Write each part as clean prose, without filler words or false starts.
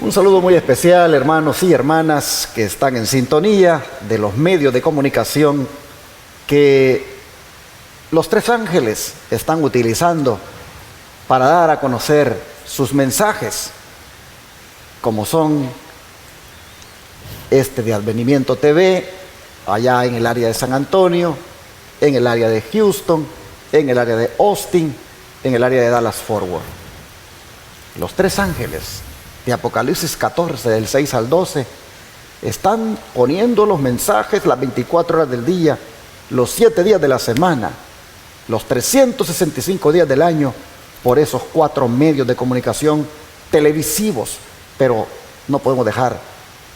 Un saludo muy especial, hermanos y hermanas que están en sintonía de los medios de comunicación que los tres ángeles están utilizando para dar a conocer sus mensajes, como son este de Advenimiento TV, allá en el área de San Antonio, en el área de Houston, en el área de Austin, en el área de Dallas-Fort Worth. Los tres ángeles de Apocalipsis 14, del 6 al 12, están poniendo los mensajes las 24 horas del día, los 7 días de la semana, los 365 días del año, por esos 4 medios de comunicación televisivos. Pero no podemos dejar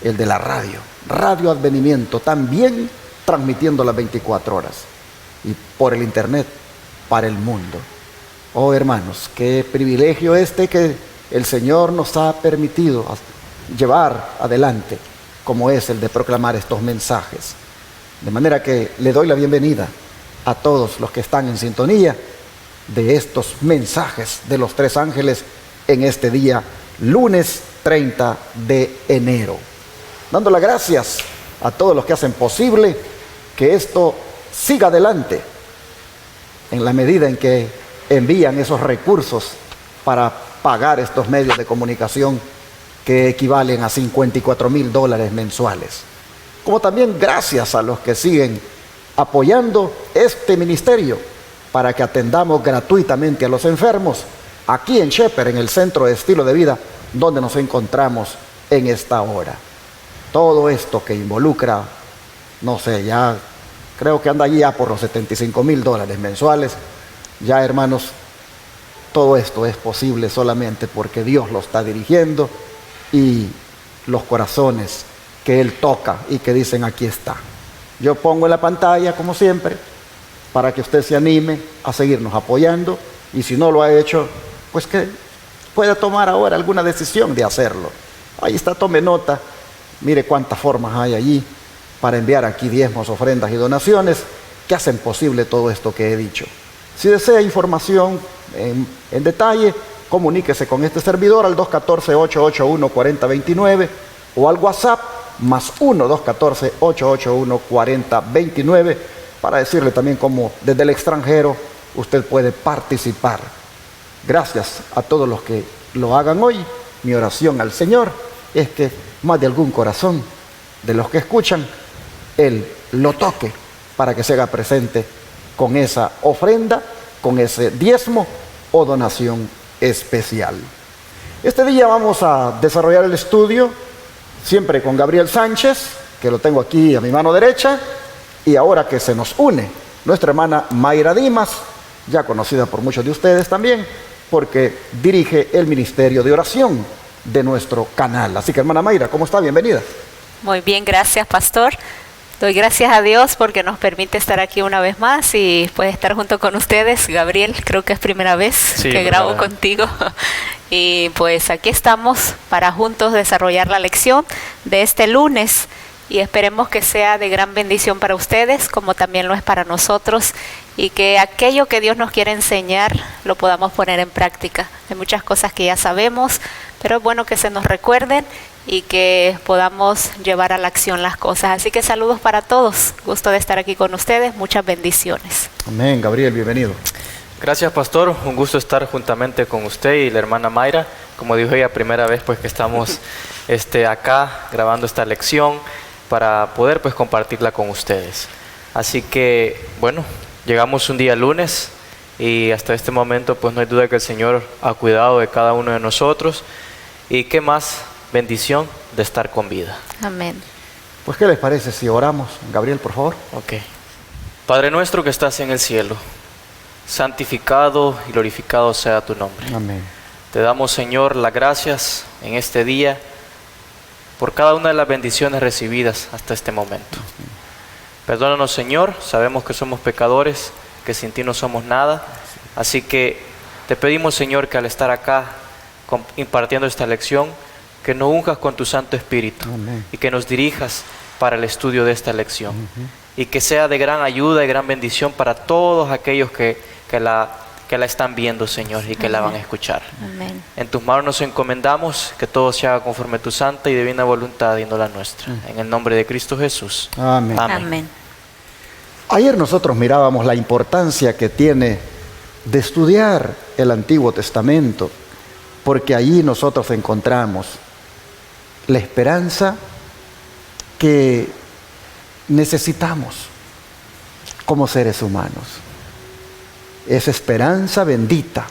el de la radio, Radio Advenimiento, también transmitiendo las 24 horas, y por el internet para el mundo. Oh, hermanos, qué privilegio que el Señor nos ha permitido llevar adelante, como es el de proclamar estos mensajes. De manera que le doy la bienvenida a todos los que están en sintonía de estos mensajes de los tres ángeles en este día, lunes 30 de enero. Dando las gracias a todos los que hacen posible que esto siga adelante, en la medida en que envían esos recursos para pagar estos medios de comunicación que equivalen a $54,000 mensuales. Como también gracias a los que siguen apoyando este ministerio para que atendamos gratuitamente a los enfermos aquí en Shepherd, en el Centro de Estilo de Vida, donde nos encontramos en esta hora. Todo esto que involucra, no sé, ya creo que anda ya por los $75,000 mensuales. Ya, hermanos, todo esto es posible solamente porque Dios lo está dirigiendo y los corazones que Él toca y que dicen aquí está. Yo pongo en la pantalla, como siempre, para que usted se anime a seguirnos apoyando, y si no lo ha hecho, pues que pueda tomar ahora alguna decisión de hacerlo. Ahí está, tome nota, mire cuántas formas hay allí para enviar aquí diezmos, ofrendas y donaciones que hacen posible todo esto que he dicho. Si desea información en detalle, comuníquese con este servidor al 214-881-4029 o al WhatsApp más 1-214-881-4029 para decirle también cómo desde el extranjero usted puede participar. Gracias a todos los que lo hagan hoy. Mi oración al Señor es que más de algún corazón de los que escuchan, Él lo toque para que se haga presente con esa ofrenda, con ese diezmo o donación especial. Este día vamos a desarrollar el estudio siempre con Gabriel Sánchez, que lo tengo aquí a mi mano derecha, y ahora que se nos une nuestra hermana Mayra Dimas, ya conocida por muchos de ustedes también, porque dirige el ministerio de oración de nuestro canal. Así que, hermana Mayra, ¿cómo está? Bienvenida. Muy bien, gracias, pastor. Doy gracias a Dios porque nos permite estar aquí una vez más y puede estar junto con ustedes. Gabriel, creo que es primera vez que grabo contigo. Y pues aquí estamos para juntos desarrollar la lección de este lunes y esperemos que sea de gran bendición para ustedes como también lo es para nosotros, y que aquello que Dios nos quiere enseñar lo podamos poner en práctica. Hay muchas cosas que ya sabemos, pero es bueno que se nos recuerden y que podamos llevar a la acción las cosas. Así que saludos para todos, gusto de estar aquí con ustedes, muchas bendiciones. Amén. Gabriel, bienvenido. Gracias, pastor, un gusto estar juntamente con usted y la hermana Mayra. Como dijo ella, primera vez pues que estamos acá grabando esta lección para poder pues compartirla con ustedes. Así que bueno, llegamos un día lunes y hasta este momento pues no hay duda que el Señor ha cuidado de cada uno de nosotros, y qué más bendición de estar con vida. Amén. Pues, ¿qué les parece si oramos? Gabriel, por favor. Ok. Padre nuestro que estás en el cielo, santificado y glorificado sea tu nombre. Amén. Te damos, Señor, las gracias en este día por cada una de las bendiciones recibidas hasta este momento. Perdónanos, Señor, sabemos que somos pecadores, que sin ti no somos nada. Así que te pedimos, Señor, que al estar acá impartiendo esta lección, que nos unjas con tu Santo Espíritu. Amén. Y que nos dirijas para el estudio de esta lección. Y que sea de gran ayuda y gran bendición para todos aquellos que la que la están viendo, Señor, y que la van a escuchar. Amén. En tus manos nos encomendamos, que todo se haga conforme a tu santa y divina voluntad y no la nuestra. En el nombre de Cristo Jesús. Amén. Amén. Ayer nosotros mirábamos la importancia que tiene de estudiar el Antiguo Testamento, porque allí nosotros encontramos la esperanza que necesitamos como seres humanos. Esa esperanza bendita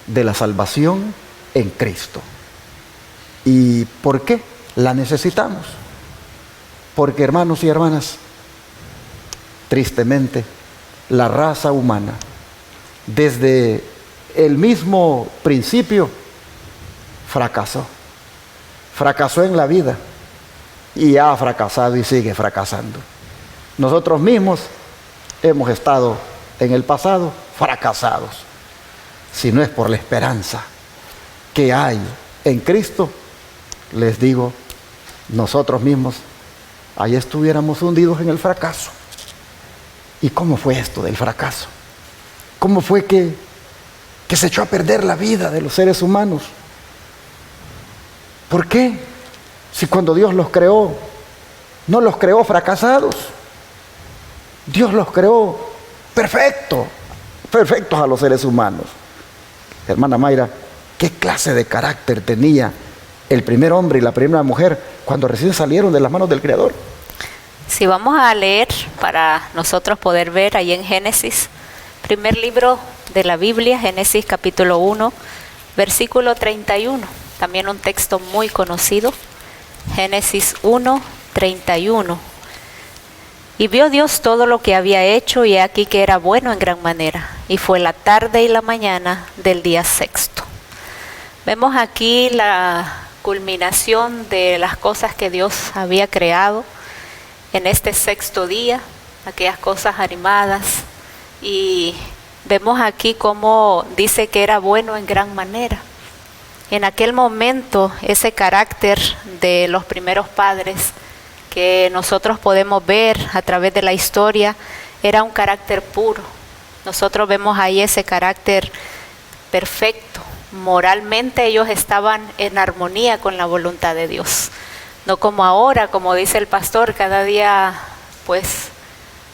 de la salvación en Cristo. ¿Y por qué la necesitamos? Porque, hermanos y hermanas, tristemente, la raza humana, desde el mismo principio, fracasó en la vida y ha fracasado y sigue fracasando. Nosotros mismos hemos estado en el pasado fracasados. Si no es por la esperanza que hay en Cristo, les digo, nosotros mismos ahí estuviéramos hundidos en el fracaso. ¿Y cómo fue esto del fracaso? ¿Cómo fue que se echó a perder la vida de los seres humanos? ¿Por qué? Si cuando Dios los creó, no los creó fracasados. Dios los creó perfectos a los seres humanos. Hermana Mayra, ¿qué clase de carácter tenía el primer hombre y la primera mujer cuando recién salieron de las manos del Creador? Si vamos a leer para nosotros poder ver ahí en Génesis, primer libro de la Biblia, Génesis capítulo 1, versículo 31, también un texto muy conocido, Génesis 1, 31. Y vio Dios todo lo que había hecho, y he aquí que era bueno en gran manera, y fue la tarde y la mañana del día sexto. Vemos aquí la culminación de las cosas que Dios había creado en este sexto día, aquellas cosas animadas, y vemos aquí cómo dice que era bueno en gran manera. En aquel momento, ese carácter de los primeros padres que nosotros podemos ver a través de la historia, era un carácter puro. Nosotros vemos ahí ese carácter perfecto. Moralmente ellos estaban en armonía con la voluntad de Dios. No como ahora, como dice el pastor, cada día pues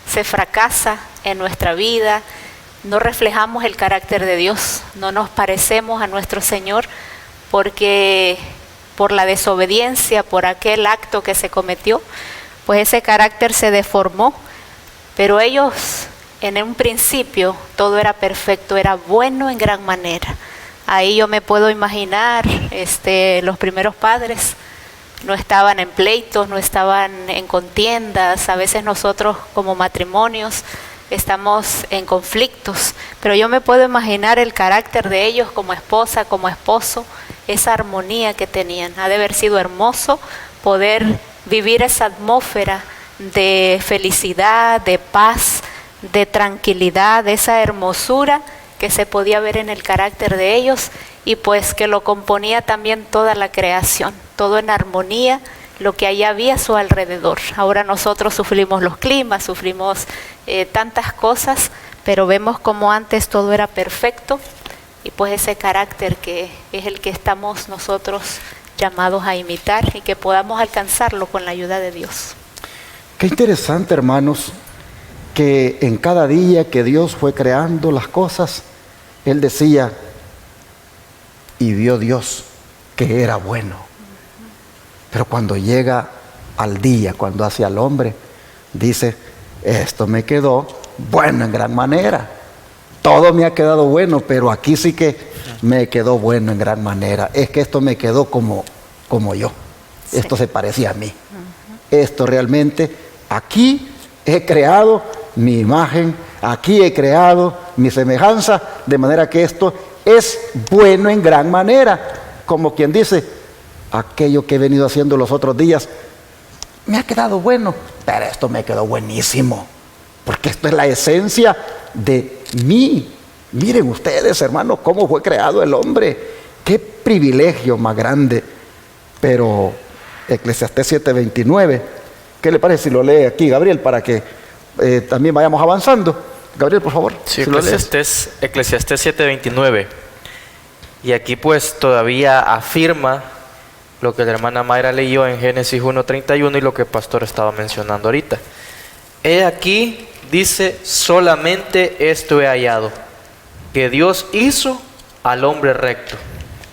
se fracasa en nuestra vida, no reflejamos el carácter de Dios, no nos parecemos a nuestro Señor, porque por la desobediencia, por aquel acto que se cometió, pues ese carácter se deformó. Pero ellos, en un principio, todo era perfecto, era bueno en gran manera. Ahí yo me puedo imaginar, los primeros padres no estaban en pleitos, no estaban en contiendas. A veces nosotros como matrimonios estamos en conflictos, pero yo me puedo imaginar el carácter de ellos como esposa, como esposo, esa armonía que tenían. Ha de haber sido hermoso poder vivir esa atmósfera de felicidad, de paz, de tranquilidad, de esa hermosura que se podía ver en el carácter de ellos, y pues que lo componía también toda la creación, todo en armonía, lo que allá había a su alrededor. Ahora nosotros sufrimos los climas, sufrimos tantas cosas, pero vemos como antes todo era perfecto, y pues ese carácter que es el que estamos nosotros llamados a imitar, y que podamos alcanzarlo con la ayuda de Dios. Qué interesante, hermanos, que en cada día que Dios fue creando las cosas, Él decía, y vio Dios que era bueno. Pero cuando llega al día, cuando hace al hombre, dice, esto me quedó bueno en gran manera. Todo me ha quedado bueno, pero aquí sí que me quedó bueno en gran manera. Es que esto me quedó como yo. Sí. Esto se parecía a mí. Esto realmente, aquí he creado mi imagen, aquí he creado mi semejanza, de manera que esto es bueno en gran manera. Como quien dice, aquello que he venido haciendo los otros días me ha quedado bueno, pero esto me quedó buenísimo, porque esto es la esencia de mí. Miren ustedes, hermanos, cómo fue creado el hombre. Qué privilegio más grande. Pero Eclesiastés 7:29, ¿qué le parece si lo lee aquí, Gabriel, para que también vayamos avanzando? Gabriel, por favor. Sí, Eclesiastés 7:29. Y aquí pues todavía afirma lo que la hermana Mayra leyó en Génesis 1:31 y lo que el pastor estaba mencionando ahorita. He aquí, dice, solamente esto he hallado, que Dios hizo al hombre recto.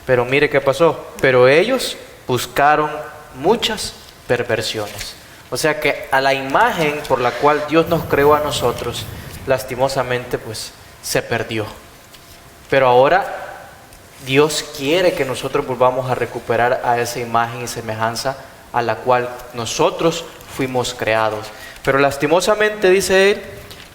Pero mire qué pasó. Pero ellos buscaron muchas perversiones. O sea que a la imagen por la cual Dios nos creó a nosotros, lastimosamente pues se perdió. Pero ahora Dios quiere que nosotros volvamos a recuperar a esa imagen y semejanza a la cual nosotros fuimos creados. Pero lastimosamente dice él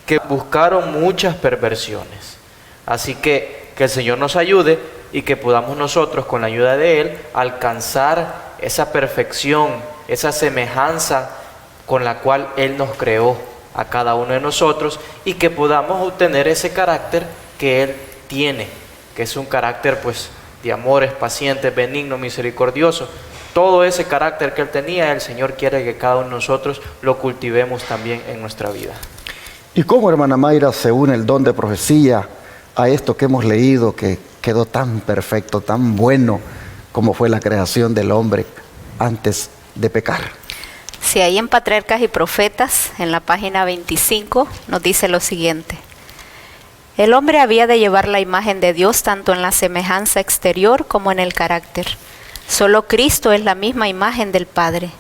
que buscaron muchas perversiones. Así que el Señor nos ayude y que podamos nosotros con la ayuda de Él alcanzar esa perfección, esa semejanza con la cual Él nos creó a cada uno de nosotros y que podamos obtener ese carácter que Él tiene, que es un carácter pues de amor, es paciente, benigno, misericordioso. Todo ese carácter que Él tenía, el Señor quiere que cada uno de nosotros lo cultivemos también en nuestra vida. ¿Y cómo, hermana Mayra, se une el don de profecía a esto que hemos leído, que quedó tan perfecto, tan bueno como fue la creación del hombre antes de pecar? Sí, ahí en Patriarcas y Profetas, en la página 25, nos dice lo siguiente. El hombre había de llevar la imagen de Dios tanto en la semejanza exterior como en el carácter. Solo Cristo es la misma imagen del Padre,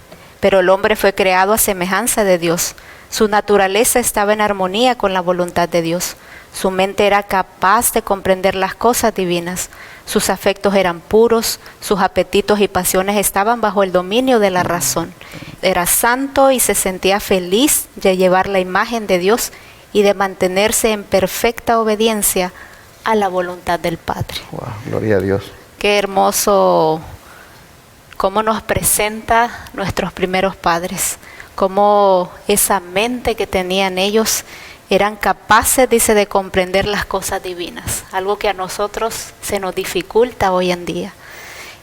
pero el hombre fue creado a semejanza de Dios. Su naturaleza estaba en armonía con la voluntad de Dios. Su mente era capaz de comprender las cosas divinas. Sus afectos eran puros, sus apetitos y pasiones estaban bajo el dominio de la razón. Era santo y se sentía feliz de llevar la imagen de Dios y de mantenerse en perfecta obediencia a la voluntad del Padre. Wow, gloria a Dios. Qué hermoso cómo nos presenta nuestros primeros padres, cómo esa mente que tenían ellos eran capaces, dice, de comprender las cosas divinas, algo que a nosotros se nos dificulta hoy en día.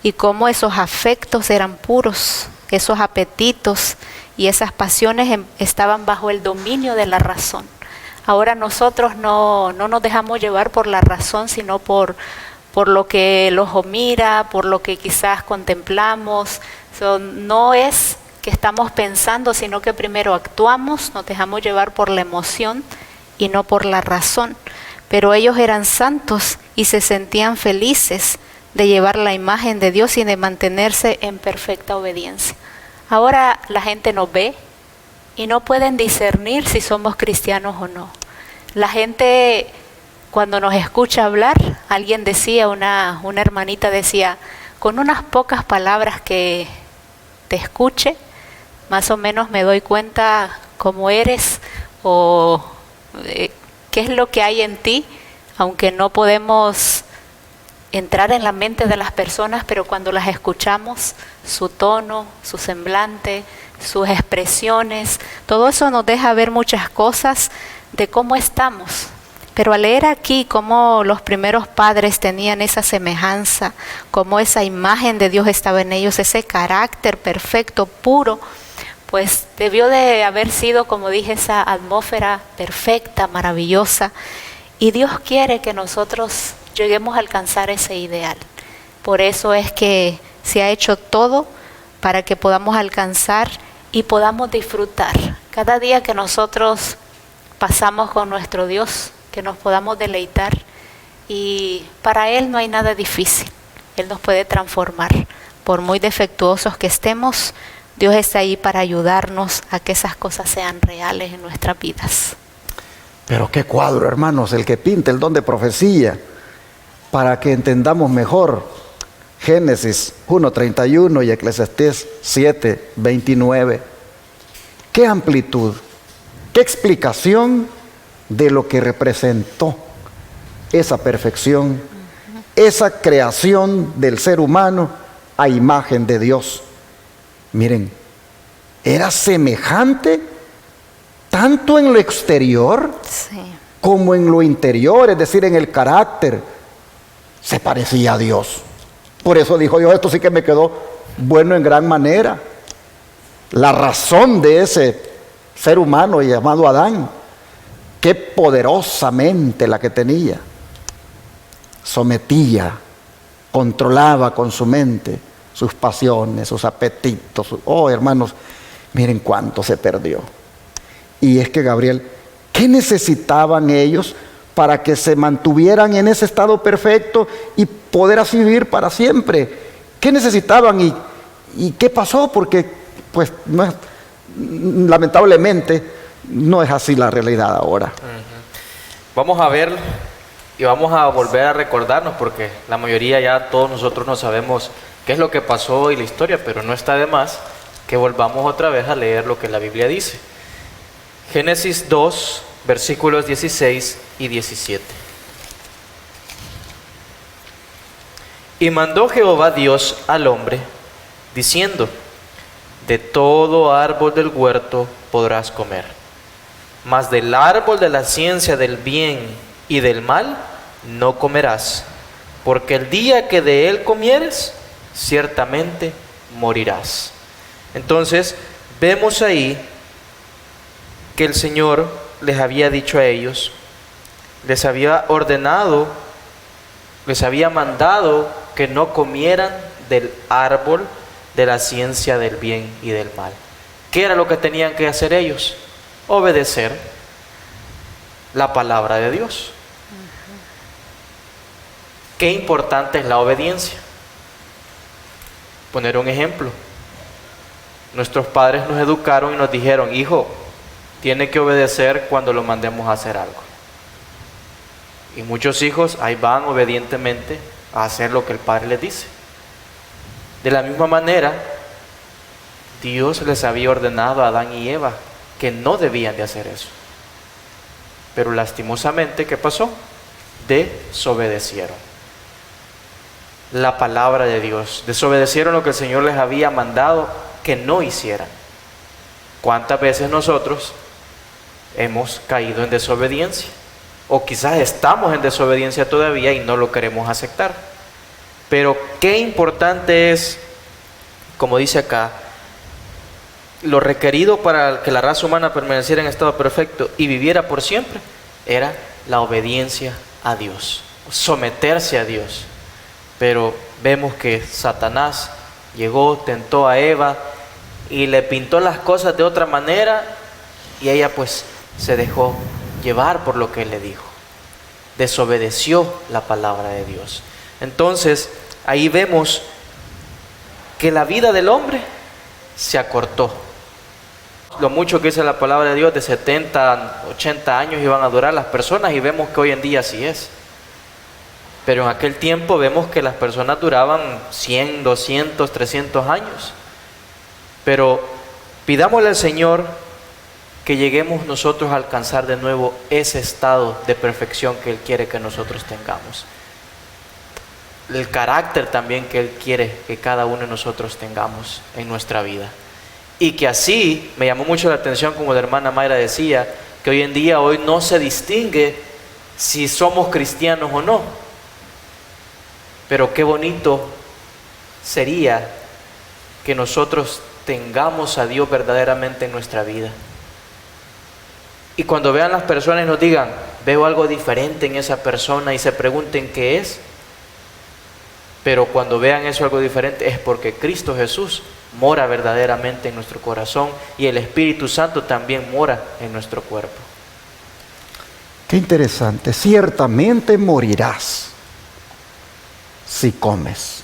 Y cómo esos afectos eran puros, esos apetitos y esas pasiones estaban bajo el dominio de la razón. Ahora nosotros no nos dejamos llevar por la razón, sino por lo que el ojo mira, por lo que quizás contemplamos. No es que estamos pensando, sino que primero actuamos, nos dejamos llevar por la emoción y no por la razón. Pero ellos eran santos y se sentían felices de llevar la imagen de Dios y de mantenerse en perfecta obediencia. Ahora la gente nos ve y no pueden discernir si somos cristianos o no. La gente, cuando nos escucha hablar, alguien decía, una hermanita decía, con unas pocas palabras que te escuche, más o menos me doy cuenta cómo eres o qué es lo que hay en ti, aunque no podemos entrar en la mente de las personas, pero cuando las escuchamos, su tono, su semblante, sus expresiones, todo eso nos deja ver muchas cosas de cómo estamos. Pero al leer aquí cómo los primeros padres tenían esa semejanza, cómo esa imagen de Dios estaba en ellos, ese carácter perfecto, puro, pues debió de haber sido, como dije, esa atmósfera perfecta, maravillosa. Y Dios quiere que nosotros lleguemos a alcanzar ese ideal. Por eso es que se ha hecho todo para que podamos alcanzar y podamos disfrutar. Cada día que nosotros pasamos con nuestro Dios, que nos podamos deleitar, y para Él no hay nada difícil. Él nos puede transformar. Por muy defectuosos que estemos, Dios está ahí para ayudarnos a que esas cosas sean reales en nuestras vidas. Pero qué cuadro, hermanos, el que pinta el don de profecía, para que entendamos mejor Génesis 1:31 y Eclesiastés 7:29. Qué amplitud, qué explicación de lo que representó esa perfección, esa creación del ser humano a imagen de Dios. Miren, era semejante tanto en lo exterior como en lo interior, es decir, en el carácter, se parecía a Dios. Por eso dijo Dios, esto sí que me quedó bueno en gran manera. La razón de ese ser humano llamado Adán qué poderosamente la que tenía. Sometía, controlaba con su mente sus pasiones, sus apetitos. Oh, hermanos, miren cuánto se perdió. Y es que Gabriel, ¿qué necesitaban ellos para que se mantuvieran en ese estado perfecto y poder así vivir para siempre? ¿Qué necesitaban y qué pasó? Porque pues no es, lamentablemente no es así la realidad ahora. Vamos a ver y vamos a volver a recordarnos, porque la mayoría ya todos nosotros no sabemos qué es lo que pasó y la historia, pero no está de más que volvamos otra vez a leer lo que la Biblia dice. Génesis 2, versículos 16 y 17. Y mandó Jehová Dios al hombre, diciendo: de todo árbol del huerto podrás comer, mas del árbol de la ciencia del bien y del mal no comerás, porque el día que de él comieres, ciertamente morirás. Entonces, vemos ahí que el Señor les había dicho a ellos, les había ordenado, les había mandado que no comieran del árbol de la ciencia del bien y del mal. ¿Qué era lo que tenían que hacer ellos? Obedecer la palabra de Dios. Qué importante es la obediencia. Poner un ejemplo. Nuestros padres nos educaron y nos dijeron: hijo, tiene que obedecer cuando lo mandemos a hacer algo. Y muchos hijos ahí van obedientemente a hacer lo que el padre les dice. De la misma manera, Dios les había ordenado a Adán y Eva que no debían de hacer eso. Pero lastimosamente, ¿qué pasó? Desobedecieron la palabra de Dios, desobedecieron lo que el Señor les había mandado que no hicieran. ¿Cuántas veces nosotros hemos caído en desobediencia? O quizás estamos en desobediencia todavía y no lo queremos aceptar. Pero qué importante es, como dice acá, lo requerido para que la raza humana permaneciera en estado perfecto y viviera por siempre, era la obediencia a Dios, someterse a Dios. Pero vemos que Satanás llegó, tentó a Eva y le pintó las cosas de otra manera, y ella pues se dejó llevar por lo que él le dijo. Desobedeció la palabra de Dios. Entonces, ahí vemos que la vida del hombre se acortó. Lo mucho que dice la palabra de Dios, de 70, 80 años iban a durar las personas, y vemos que hoy en día así es. Pero en aquel tiempo vemos que las personas duraban 100, 200, 300 años. Pero pidámosle al Señor que lleguemos nosotros a alcanzar de nuevo ese estado de perfección que Él quiere que nosotros tengamos. El carácter también que Él quiere que cada uno de nosotros tengamos en nuestra vida. Y que así, me llamó mucho la atención, como la hermana Mayra decía, que hoy en día no se distingue si somos cristianos o no. Pero qué bonito sería que nosotros tengamos a Dios verdaderamente en nuestra vida. Y cuando vean las personas y nos digan: veo algo diferente en esa persona, y se pregunten qué es. Pero cuando vean eso, algo diferente, es porque Cristo Jesús mora verdaderamente en nuestro corazón, y el Espíritu Santo también mora en nuestro cuerpo. Qué interesante. Ciertamente morirás si comes.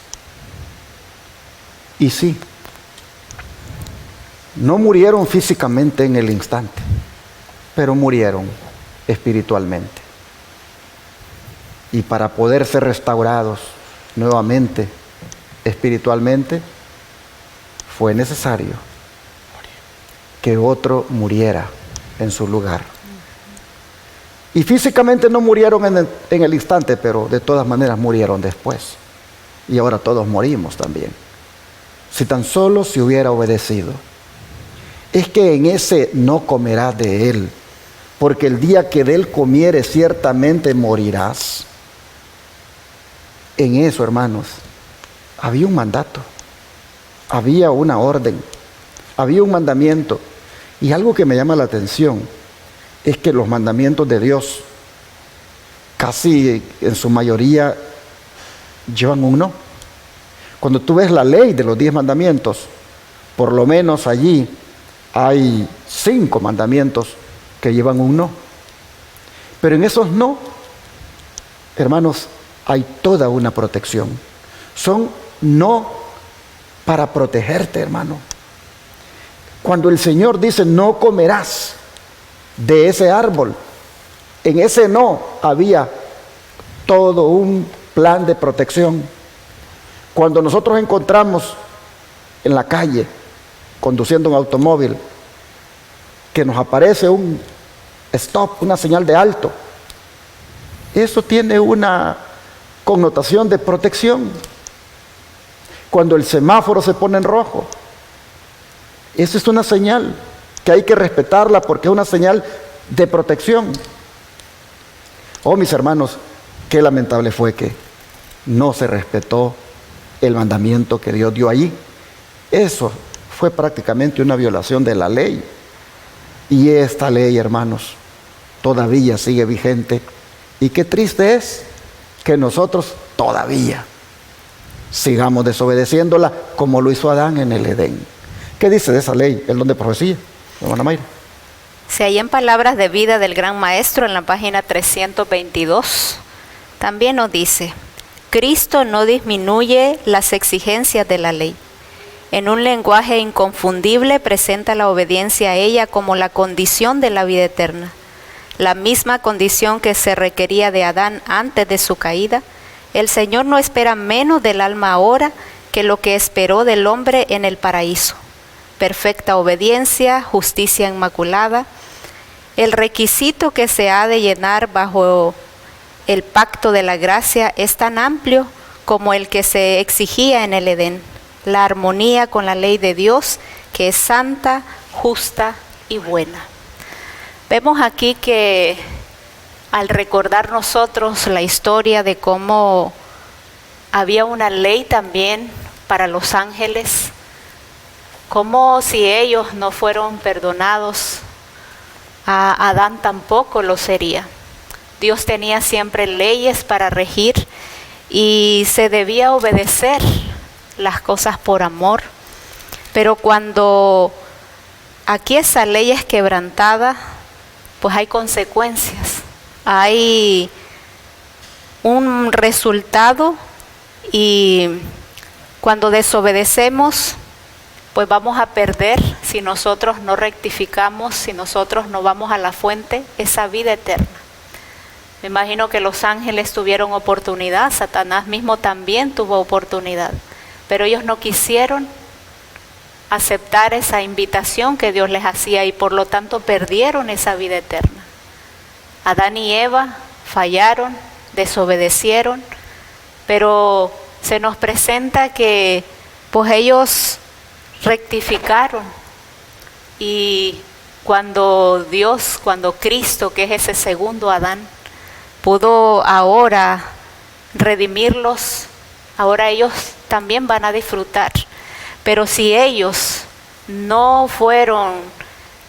Y sí, no murieron físicamente en el instante, pero murieron espiritualmente. Y para poder ser restaurados nuevamente espiritualmente, fue necesario que otro muriera en su lugar. Y físicamente no murieron en el instante, pero de todas maneras murieron después. Y ahora todos morimos también. Si tan solo se hubiera obedecido. Es que en ese no comerás de él, porque el día que de él comieres ciertamente morirás. En eso, hermanos, había un mandato, había una orden, había un mandamiento. Y algo que me llama la atención es que los mandamientos de Dios, casi en su mayoría, llevan un no. Cuando tú ves la ley de los 10 mandamientos, por lo menos allí hay 5 mandamientos que llevan un no. Pero en esos no, hermanos, hay toda una protección. Son no para protegerte, hermano. Cuando el Señor dice no comerás de ese árbol, en ese no había todo un plan de protección. Cuando nosotros encontramos en la calle, conduciendo un automóvil, que nos aparece un stop, una señal de alto, eso tiene una connotación de protección. Cuando el semáforo se pone en rojo, esa es una señal que hay que respetarla porque es una señal de protección. Oh, mis hermanos, qué lamentable fue que no se respetó el mandamiento que Dios dio allí. Eso fue prácticamente una violación de la ley. Y esta ley, hermanos, todavía sigue vigente. Y qué triste es que nosotros todavía sigamos desobedeciéndola como lo hizo Adán en el Edén. ¿Qué dice de esa ley, el don de profecía, hermana Mayra? Si hay en Palabras de Vida del Gran Maestro, en la página 322, también nos dice: Cristo no disminuye las exigencias de la ley. En un lenguaje inconfundible presenta la obediencia a ella como la condición de la vida eterna. La misma condición que se requería de Adán antes de su caída. El Señor no espera menos del alma ahora que lo que esperó del hombre en el paraíso. Perfecta obediencia, justicia inmaculada. El requisito que se ha de llenar bajo el pacto de la gracia es tan amplio como el que se exigía en el Edén. La armonía con la ley de Dios, que es santa, justa y buena. Vemos aquí que al recordar nosotros la historia de cómo había una ley también para los ángeles, como si ellos no fueron perdonados, a Adán tampoco lo sería. Dios tenía siempre leyes para regir y se debía obedecer las cosas por amor. Pero cuando aquí esa ley es quebrantada, pues hay consecuencias, hay un resultado, y cuando desobedecemos, pues vamos a perder, si nosotros no rectificamos, si nosotros no vamos a la fuente, esa vida eterna. Me imagino que los ángeles tuvieron oportunidad, Satanás mismo también tuvo oportunidad, pero ellos no quisieron aceptar esa invitación que Dios les hacía y por lo tanto perdieron esa vida eterna. Adán y Eva fallaron, desobedecieron, pero se nos presenta que pues ellos rectificaron, y cuando Dios, cuando Cristo, que es ese segundo Adán, pudo ahora redimirlos, ahora ellos también van a disfrutar. Pero si ellos no fueron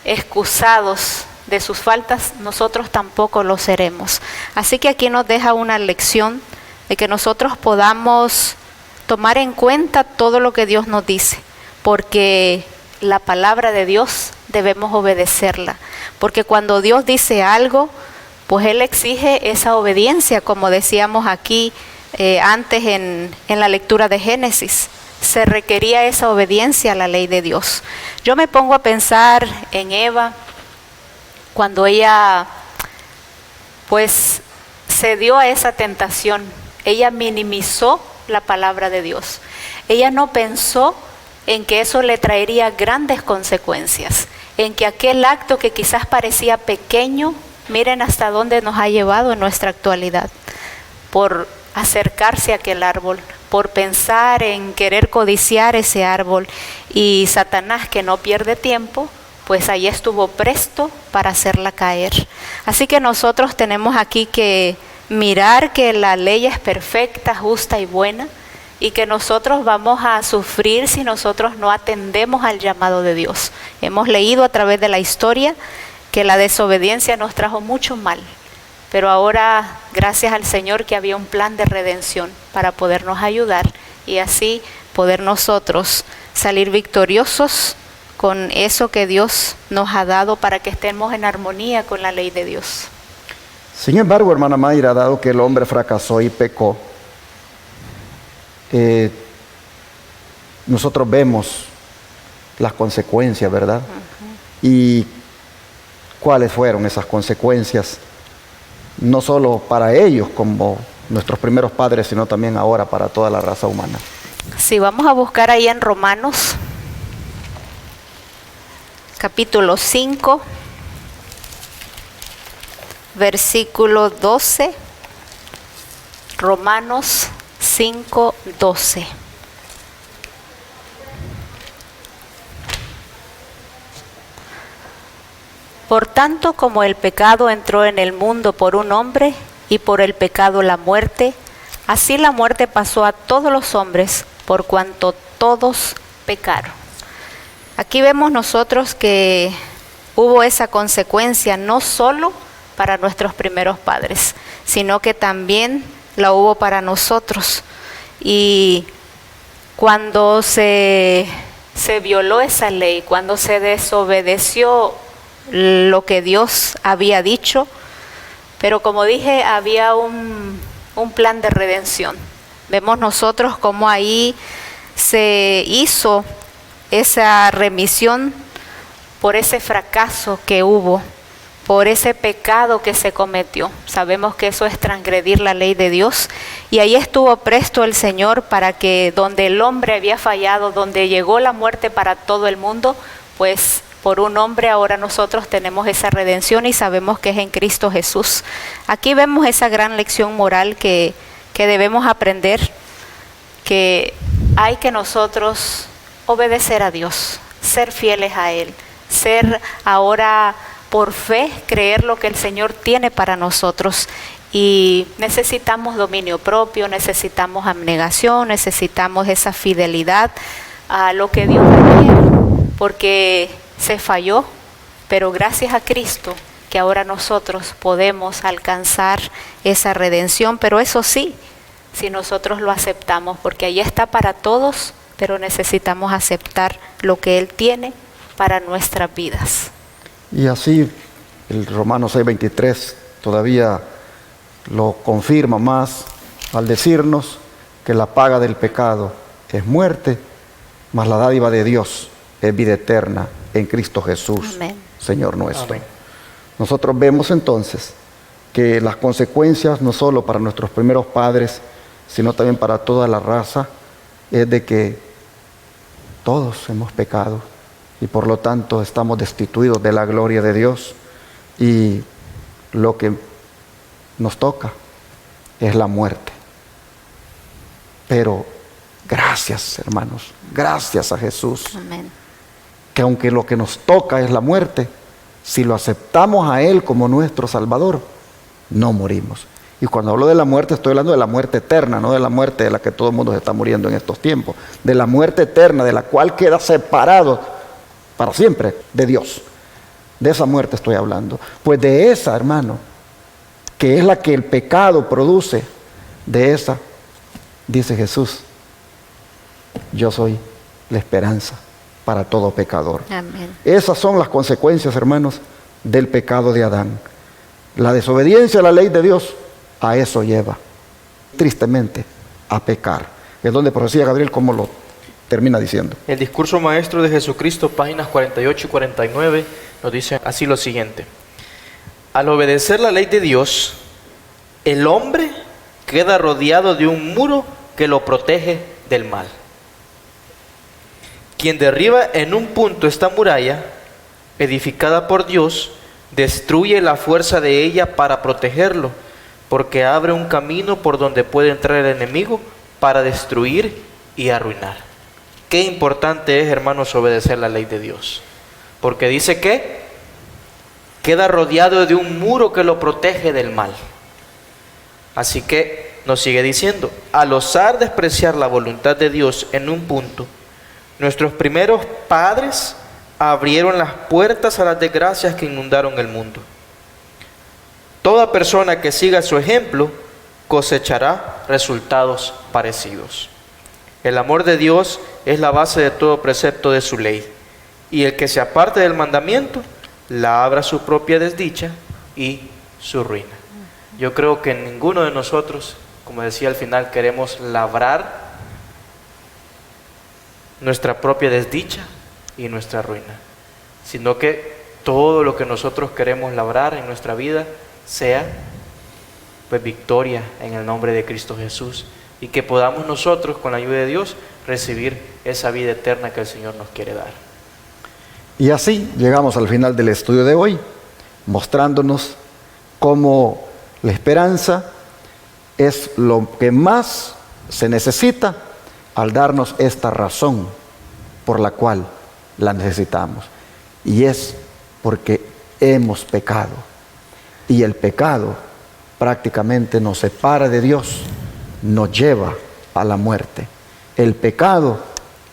excusados de sus faltas, nosotros tampoco lo seremos. Así que aquí nos deja una lección de que nosotros podamos tomar en cuenta todo lo que Dios nos dice, porque la palabra de Dios debemos obedecerla, porque cuando Dios dice algo, pues Él exige esa obediencia, como decíamos aquí antes en la lectura de Génesis. Se requería esa obediencia a la ley de Dios. Yo me pongo a pensar en Eva, cuando ella pues se dio a esa tentación. Ella minimizó la palabra de Dios. Ella no pensó en que eso le traería grandes consecuencias, en que aquel acto que quizás parecía pequeño, miren hasta dónde nos ha llevado en nuestra actualidad, por acercarse a aquel árbol, por pensar en querer codiciar ese árbol, y Satanás, que no pierde tiempo, pues ahí estuvo presto para hacerla caer. Así que nosotros tenemos aquí que mirar que la ley es perfecta, justa y buena, y que nosotros vamos a sufrir si nosotros no atendemos al llamado de Dios. Hemos leído a través de la historia que la desobediencia nos trajo mucho mal. Pero ahora, gracias al Señor, que había un plan de redención para podernos ayudar y así poder nosotros salir victoriosos con eso que Dios nos ha dado para que estemos en armonía con la ley de Dios. Sin embargo, hermana Mayra, dado que el hombre fracasó y pecó, nosotros vemos las consecuencias, ¿verdad? Y cuáles fueron esas consecuencias, no solo para ellos como nuestros primeros padres, sino también ahora para toda la raza humana. Sí, vamos a buscar ahí en Romanos, capítulo 5, versículo 12, Romanos 5, 12. Por tanto, como el pecado entró en el mundo por un hombre, y por el pecado la muerte, así la muerte pasó a todos los hombres, por cuanto todos pecaron. Aquí vemos nosotros que hubo esa consecuencia no solo para nuestros primeros padres, sino que también la hubo para nosotros. Y cuando se violó esa ley, cuando se desobedeció lo que Dios había dicho, pero como dije, había un plan de redención. Vemos nosotros cómo ahí se hizo esa remisión por ese fracaso que hubo, por ese pecado que se cometió. Sabemos que eso es transgredir la ley de Dios, y ahí estuvo presto el Señor para que donde el hombre había fallado, donde llegó la muerte para todo el mundo, pues por un hombre ahora nosotros tenemos esa redención y sabemos que es en Cristo Jesús. Aquí vemos esa gran lección moral que debemos aprender, que hay que nosotros obedecer a Dios, ser fieles a Él, ser ahora por fe, creer lo que el Señor tiene para nosotros. Y necesitamos dominio propio, necesitamos abnegación, necesitamos esa fidelidad a lo que Dios quiere, porque se falló, pero gracias a Cristo que ahora nosotros podemos alcanzar esa redención. Pero eso sí, si nosotros lo aceptamos, porque ahí está para todos, pero necesitamos aceptar lo que Él tiene para nuestras vidas. Y así el Romanos 6:23 todavía lo confirma más al decirnos que la paga del pecado es muerte, mas la dádiva de Dios es vida eterna en Cristo Jesús, amén, Señor nuestro. Amén. Nosotros vemos entonces que las consecuencias no solo para nuestros primeros padres, sino también para toda la raza, es de que todos hemos pecado y por lo tanto estamos destituidos de la gloria de Dios, y lo que nos toca es la muerte. Pero gracias, hermanos, gracias a Jesús. Amén. Que aunque lo que nos toca es la muerte, si lo aceptamos a Él como nuestro Salvador, no morimos. Y cuando hablo de la muerte, estoy hablando de la muerte eterna, no de la muerte de la que todo el mundo se está muriendo en estos tiempos, de la muerte eterna, de la cual queda separado para siempre de Dios. De esa muerte estoy hablando. Pues de esa, hermano, que es la que el pecado produce, de esa, dice Jesús, yo soy la esperanza para todo pecador. Amén. Esas son las consecuencias, hermanos, del pecado de Adán. La desobediencia a la ley de Dios a eso lleva, tristemente, a pecar. Es donde profecía Gabriel, como lo termina diciendo. El discurso maestro de Jesucristo, páginas 48 y 49, nos dice así lo siguiente: al obedecer la ley de Dios, el hombre queda rodeado de un muro que lo protege del mal. Quien derriba en un punto esta muralla, edificada por Dios, destruye la fuerza de ella para protegerlo, porque abre un camino por donde puede entrar el enemigo para destruir y arruinar. Qué importante es, hermanos, obedecer la ley de Dios, porque dice que queda rodeado de un muro que lo protege del mal. Así que nos sigue diciendo, al osar despreciar la voluntad de Dios en un punto, nuestros primeros padres abrieron las puertas a las desgracias que inundaron el mundo. Toda persona que siga su ejemplo cosechará resultados parecidos. El amor de Dios es la base de todo precepto de su ley, y el que se aparte del mandamiento labra su propia desdicha y su ruina. Yo creo que ninguno de nosotros, como decía al final, queremos labrar nuestra propia desdicha y nuestra ruina, sino que todo lo que nosotros queremos labrar en nuestra vida sea pues victoria en el nombre de Cristo Jesús, y que podamos nosotros, con la ayuda de Dios, recibir esa vida eterna que el Señor nos quiere dar. Y así llegamos al final del estudio de hoy, mostrándonos cómo la esperanza es lo que más se necesita al darnos esta razón por la cual la necesitamos. Y es porque hemos pecado. Y el pecado prácticamente nos separa de Dios, nos lleva a la muerte. El pecado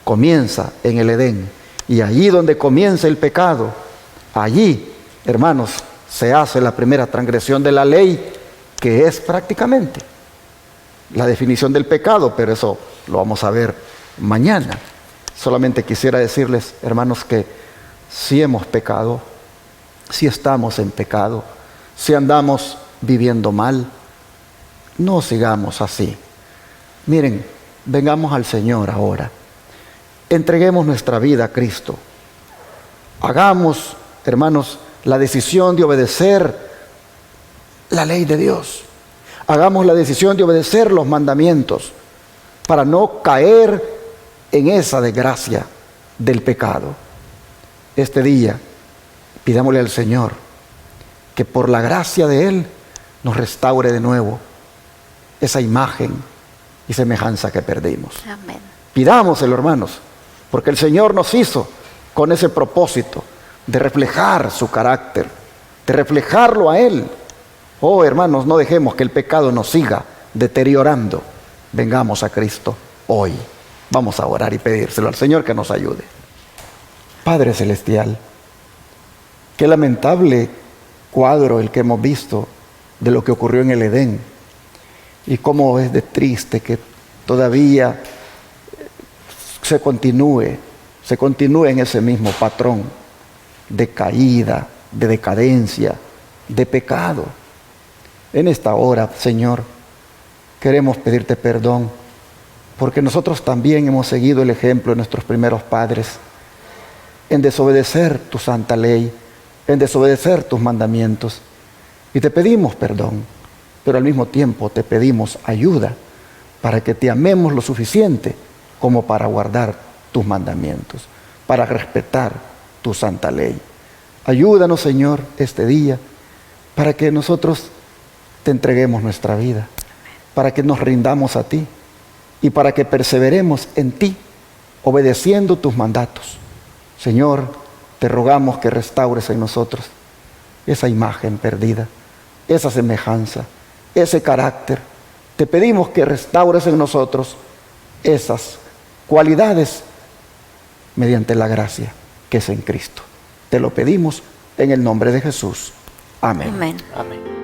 comienza en el Edén. Y allí donde comienza el pecado, allí, hermanos, se hace la primera transgresión de la ley, que es prácticamente la definición del pecado, pero eso lo vamos a ver mañana. Solamente quisiera decirles, hermanos, que si hemos pecado, si estamos en pecado, si andamos viviendo mal, no sigamos así. Miren, vengamos al Señor ahora. Entreguemos nuestra vida a Cristo. Hagamos, hermanos, la decisión de obedecer la ley de Dios. Hagamos la decisión de obedecer los mandamientos para no caer en esa desgracia del pecado. Este día, pidámosle al Señor que por la gracia de Él nos restaure de nuevo esa imagen y semejanza que perdimos. Amén. Pidámoselo, hermanos, porque el Señor nos hizo con ese propósito de reflejar su carácter, de reflejarlo a Él. Oh, hermanos, no dejemos que el pecado nos siga deteriorando. Vengamos a Cristo hoy. Vamos a orar y pedírselo al Señor que nos ayude. Padre Celestial, qué lamentable cuadro el que hemos visto de lo que ocurrió en el Edén. Y cómo es de triste que todavía se continúe en ese mismo patrón de caída, de decadencia, de pecado. En esta hora, Señor, queremos pedirte perdón, porque nosotros también hemos seguido el ejemplo de nuestros primeros padres en desobedecer tu santa ley, en desobedecer tus mandamientos. Y te pedimos perdón, pero al mismo tiempo te pedimos ayuda para que te amemos lo suficiente como para guardar tus mandamientos, para respetar tu santa ley. Ayúdanos, Señor, este día, para que nosotros te entreguemos nuestra vida, para que nos rindamos a ti y para que perseveremos en ti, obedeciendo tus mandatos. Señor, te rogamos que restaures en nosotros esa imagen perdida, esa semejanza, ese carácter. Te pedimos que restaures en nosotros esas cualidades mediante la gracia que es en Cristo. Te lo pedimos en el nombre de Jesús. Amén. Amén. Amén.